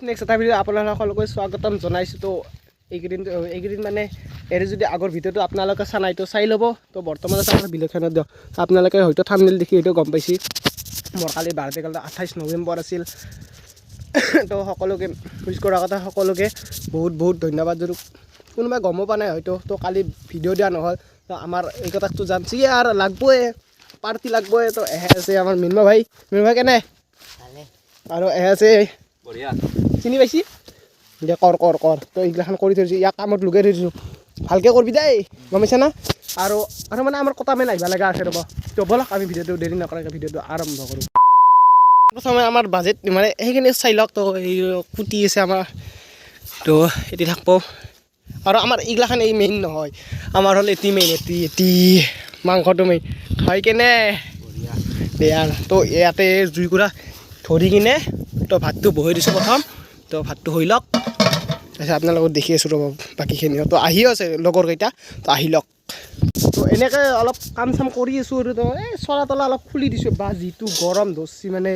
Next এটা video' আপোনালোক সকলোকে স্বাগতম জনাইছোঁ। তো এইকেইদিন মানে এৰি যদি আগৰ ভিডিঅ'টো আপোনালোকে চা নাই তো চাই ল'ব। তো বৰ্তমান আমাৰ বিলখনত দিয়ক আপোনালোকে হয়তো থাম্বনেইল দেখি হয়তো গম পাইছে মোৰ কালি বাৰ্থডে কালি 28 নৱেম্বৰ আছিল। তো সকলোকে উইচ কৰাৰ কথা সকলোকে বহুত বহুত ধন্যবাদ। যদি কোনোবাই গমো পোৱা নাই হয়তো তো কালি ভিডিঅ' দিয়া নহ'ল। তো আমাৰ এই কথাটো জানছি আৰু লাগবই পাৰ্টি লাগবই। তো এহে আছে আমাৰ মিন্ময় ভাই কেনে আৰু এহে আছে বঢ়িয়া চিনি পাইছি দে কৰ তো এইগিলাখান কৰি থৈছোঁ ইয়াক কামত লগাই থৈছোঁ ভালকৈ কৰিবি দেই গম পাইছা না। আৰু মানে আমাৰ কটা মেন আহিব লগা আছে ৰ'ব। তো ব'লক আমি ভিডিঅ'টো দেৰি নকৰাকৈ ভিডিঅ'টো আৰম্ভ কৰোঁ। প্ৰথমে আমাৰ বাজেট মানে সেইখিনি চাই লওক। তো এই কুটি আছে আমাৰ তো এটি থাকিব আৰু আমাৰ এইগিলাখান এই মেইন নহয় আমাৰ হ'ল এটি মেইন এটি মাংসটো মেইন খাই কেনে বেয়া। তো ইয়াতে জুইকুৰা ধৰি কিনে তো ভাতটো বহাই দিছোঁ প্ৰথম। তো ভাতটো হৈ লওক তাৰপিছত আপোনালোকক দেখি আছোঁ ৰ'ব বাকীখিনিও তো আহিও আছে লগৰকেইটা তো আহি লওক। তো এনেকৈ অলপ কাম চাম কৰি আছোঁ আৰু তো এই চলা তলা অলপ খুলি দিছোঁ বা যিটো গৰম ধৰছি মানে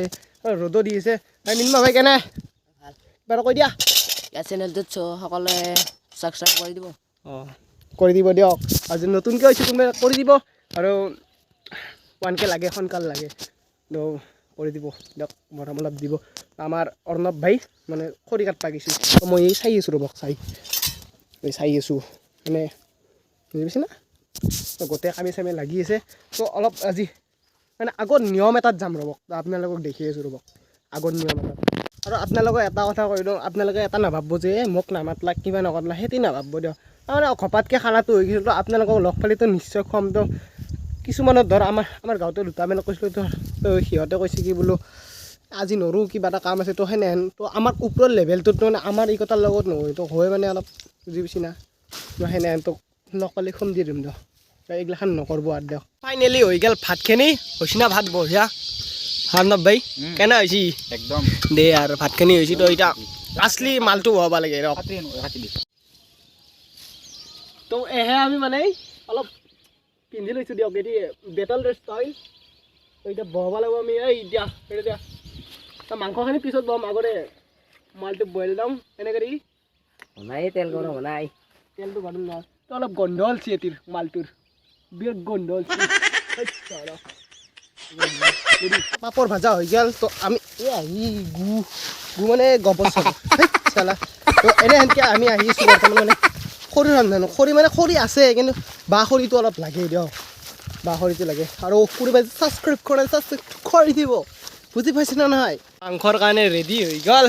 ৰ'দো দি আছে। মিন্ময় ভাই কেনে বাৰু কৈ দিয়া ইয়াৰ চেনেলটোত সকলোৱে ছাবস্ক্ৰাইব কৰি দিব। অঁ কৰি দিব দিয়ক আৰু যদি নতুনকৈ হৈছে কোনোবাই কৰি দিব আৰু 1K লাগে সোনকাল লাগে তো কৰি দিব দিয়ক মৰম অলপ দিব। আমাৰ অৰ্ণৱ ভাই মানে খৰি কাটবা গৈছে তো মই এই চাই আছোঁ ৰ'বক চাই আছোঁ মানে বুজি পাইছে না। তো গোটেই কামে চামে লাগি আছে। তো অলপ আজি মানে আগৰ নিয়ম এটাত যাম ৰ'বক আপোনালোকক দেখি আছোঁ ৰ'বক আগৰ নিয়ম এটাত। আৰু আপোনালোকক এটা কথা কৈ দিওঁ আপোনালোকে এটা নাভাবিব যে মোক নামাতলা কিবা নকৰলা সেইটো নাভাবিব দিয়ক। তাৰমানে ঘপাতকৈ খানাটো হৈ গৈছিল। তো আপোনালোকক লগ পালেতো নিশ্চয় খুৱাম। তো কিছুমানত ধৰ আমাৰ গাঁৱতে দুটামানে কৈছিলোঁ তো সিহঁতে কৈছে কি বোলো আজি নৰোঁ কিবা এটা কাম আছে তো সেনেহেন। তো আমাৰ ওপৰৰ লেভেলটোত মানে আমাৰ এই কথাৰ লগত নহয় তো হয় মানে অলপ বুজি পাইছি না সেনেহেন। তো লগ পালে খুন্দি দি দিম দিয়ক এইগিলাখান নকৰব আৰু দিয়ক। ফাইনেলি হৈ গ'ল ভাতখিনি হৈছে না ভাত বঢ়িয়া অৰ্ণৱ ভাই কেনে হৈছে একদম দে আৰু ভাতখিনি হৈছে। তো এতিয়া আছলি মালটো বহাব লাগে ৰক। তো এহে আমি মানে অলপ পিন্ধি লৈছোঁ দিয়ক এটি বেটল ষ্টাইল। তো এতিয়া বহাব লাগিব আমি এই দিয়া সেইটো দিয়া তো মাংসখিনি পিছত বহাম আগতে মালটো বইল দাম এনেকৈ দি বনাই তেল গৰম বনাই তেলটো গৰম নহয় তো অলপ গন্ধ ওলছি এটিৰ মালটোৰ বিৰাট গন্ধ ওলছি। পাপৰ ভাজা হৈ গ'ল। তো আমি এই আহি গু মানে গবৰ চালা তো এনেহেনকৈ আমি আহিছোঁ বৰ্তমান মানে খৰি ৰন্ধানো খৰি মানে খৰি আছে কিন্তু বাঁহ খৰিটো অলপ লাগে দিয়ক বাঁহ খৰিটো লাগে। আৰু কোনোবাই ছাবস্ক্ৰাইব কৰি দিব বুজি পাইছে না নহয়। মাংসৰ কাৰণে ৰেডি হৈ গ'ল।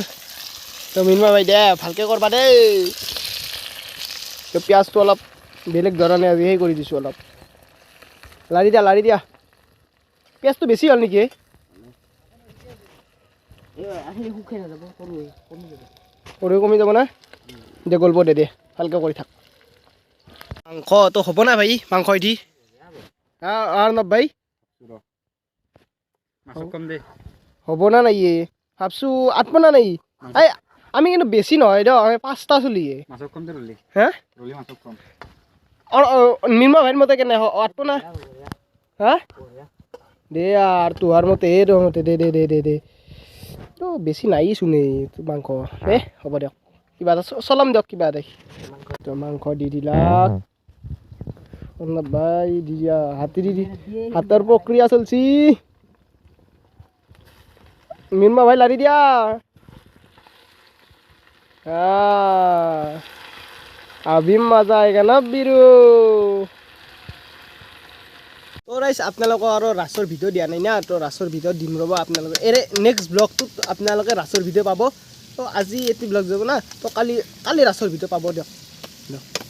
তো মিন্ময় ভাই দে ভালকৈ কৰবা দেই। তো পিঁয়াজটো অলপ বেলেগ ধৰণে আজি সেই কৰি দিছোঁ অলপ লাৰি দিয়া পিঁয়াজটো বেছি হ'ল নেকি সৰু কমি যাব না দে গ'লব দে ভালকৈ কৰি থাক। মাংসটো হ'ব না ভাই মাংস এটি অৰ্ণৱ ভাই হ'ব না নাই ভাবছোঁ আঠব না নাই এই আমি কিন্তু বেছি নহয় দিয়ক আমি 5টা চলিয়ে হে মিন্ময় ভাইৰ মতে কেনে আঠব না হা দে আৰু তোহাৰ মতে দে তো বেছি নাইছোন এই মাংস হ'ব দিয়ক কিবা এটা চলাম দিয়ক কিবা এটা। তো মাংস দি দিলাক অৰ্ণৱ ভাই দি দিয়া হাতৰ প্ৰক্ৰিয়া চলছি। মিন্ময় ভাই লাৰি দিয়া আভি মজা আয়েগা না বিৰু। তো ৰাইজ আপোনালোকক আৰু ৰাসৰ ভিডিঅ' দিয়া নাই না তো ৰাসৰ ভিডিঅ' দিম ৰ'ব আপোনালোকে এৰে নেক্সট ব্লগটোত আপোনালোকে ৰাসৰ ভিডিঅ' পাব। তো আজি এটি ব্লগ যাব না তো কালি ৰাসৰ ভিডিঅ' পাব দিয়ক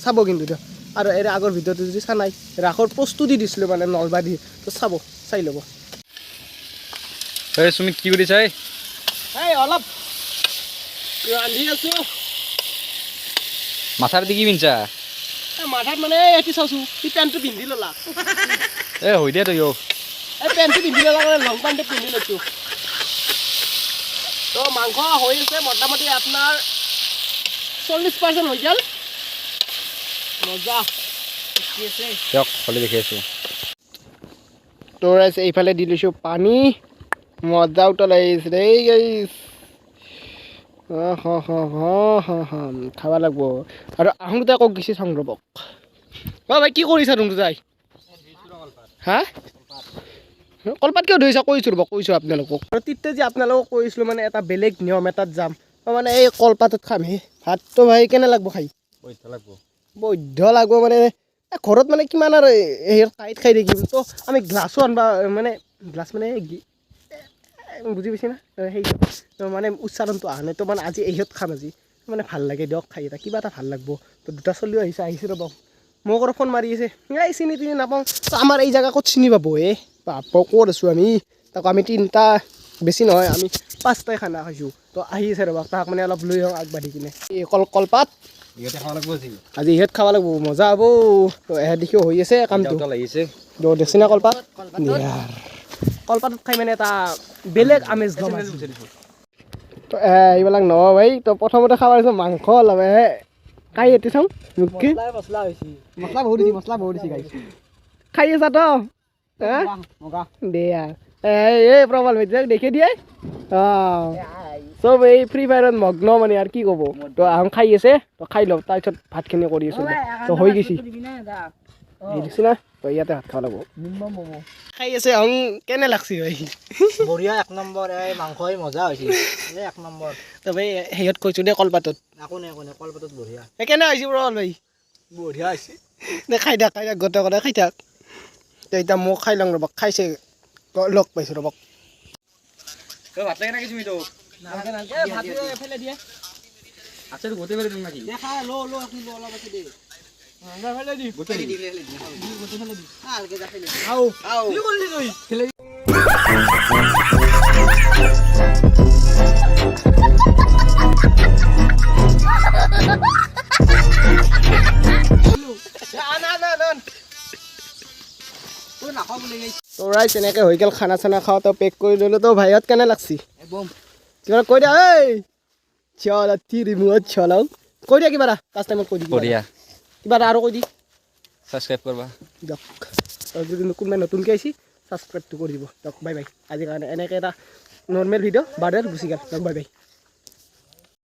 চাব কিন্তু দিয়ক। আৰু এৰে আগৰ ভিডিঅ'টো যদি চা নাই ৰাসৰ প্ৰস্তুতি দিছিলোঁ মানে নলবাৰী তো চাই ল'ব। এই সুমিত কি কৰিছা এই অলপ ৰান্ধি আছোঁ মাথাৰ দি কি পিন্ধছা মাথাত মানে এটি চাইছোঁ সি পেণ্টটো পিন্ধি ল'লা হৈ দে তই এই পেণ্টটো পিন্ধি ল'লা মানে লং পেণ্টটো পিন্ধি লৈছোঁ। তো মাংস হৈ আছে মোটামুটি আপোনাৰ 40% হৈ গ'ল মজা দিয়ক হ'লে দেখি আছোঁ। তো ৰাইজ এইফালে দি লৈছোঁ পানী মজা উতলাই আহিছে দেই গাইছ খাব লাগিব আৰু আহোঁতে আকৌ গেছি চাওঁ ৰ'বক ভাই কি কৰিছা তুমি যাই হা কলপাত কিয় ধৰিছা কৈছোঁ ৰ'ব কৈছোঁ আপোনালোকক আৰু তেতিয়া যে আপোনালোকক কৈছিলোঁ মানে এটা বেলেগ নিয়ম এটাত যাম মানে এই কলপাতত খামহি ভাতটো ভাই কেনে লাগব খাই বৈধ লাগব মানে ঘৰত মানে কিমান আৰু টাইট খাই থাকিম তো আমি গ্লাছো আনবা মানে গ্লাছ মানে বুজি পাইছে না সেই মানে উচ্চাৰণটো অহা নাই তো মানে আজি এইহত খাম আজি মানে ভাল লাগে দিয়ক খাই এটা কিবা এটা ভাল লাগব তো দুটা চলিও আহিছে ৰ'ব মোক আৰু ফোন মাৰি আছে এই চিনি তিনি নাপাওঁ তো আমাৰ এই জেগা ক'ত চিনি পাব বাপ ক'ত আছোঁ আমি তাকো আমি তিনিটা বেছি নহয় আমি 5টাই খানা খাইছোঁ তো আহি আছে ৰ'ব তাক মানে অলপ লৈ আহোঁ আগবাঢ়ি কিনে এই কলপাত আজি ইহঁত খাব লাগিব মজা হ'ব তো এহেঁত দেখিও হৈ আছে কামটো দেখছি না কলপাত কলপাতত খাই মানে এটা বেলেগ আমেজ ল'ম তো এইবিলাক নহয় ভাই তো প্ৰথমতে খাব লাগিছে মাংস অলপ খাই এতি চাওঁ মছলা বহুত দিছি খাই আছা তো দে এই প্ৰবল ভাইটিক দেখি দিয়ে চব এই ফ্ৰী ফায়াৰত মগ্ন মানে আৰু কি ক'ব তো আহোঁ খাই আছে তো খাই লওঁ তাৰপিছত ভাতখিনি কৰি আছোঁ তো হৈ গৈছি দেখছি না তো ইয়াতে ভাত খাব লাগিব খাই আছে আহোঁ কেনে লাগছি ভাই বঢ়িয়া 1 নম্বৰ এই মাংস মজা হৈছে এক নম্বৰ তো ভাই হেৰিয়ত কৈছোঁ দেই কলপাতত একো নাই কলপাতত বঢ়িয়া কেনে হৈছে প্ৰবল ভাই বঢ়িয়া হৈছে দে খাই থাক গোটেই গোটেই খাই থাক তো এতিয়া মোক খাই লওঁ ৰ'বক খাইছে লগ পাইছোঁ ৰ'বক ভাত লাগে নাকি তুমি তো আছে গোটেই বেলে তুমি নাকি দেখা লো আপনি অলপ আছে দে তো ৰাইজ এনেকৈ হৈ গ'ল খানা চানা খাওঁ তো পেক কৰি ল'লোঁ তো ভাইহঁত কেনে লাগছি কিবা কৈ দিয়া এই চল তিৰিমুৰত চলাও কৈ দিয়া কিবা এটা ফাৰ্ষ্ট টাইমত কৈ দি বঢ়িয়া কিবা এটা আৰু কৈ দি ছাবস্ক্ৰাইব কৰবা দিয়ক আৰু যদি কোনোবাই নতুনকৈ আহিছে ছাবস্ক্ৰাইবটো কৰি দিব দিয়ক বাই বাই আজিৰ কাৰণে এনেকৈ এটা নৰ্মেল ভিডিঅ' বাৰ্থডেৰ গুচি গ'ল দিয়ক বাই বাই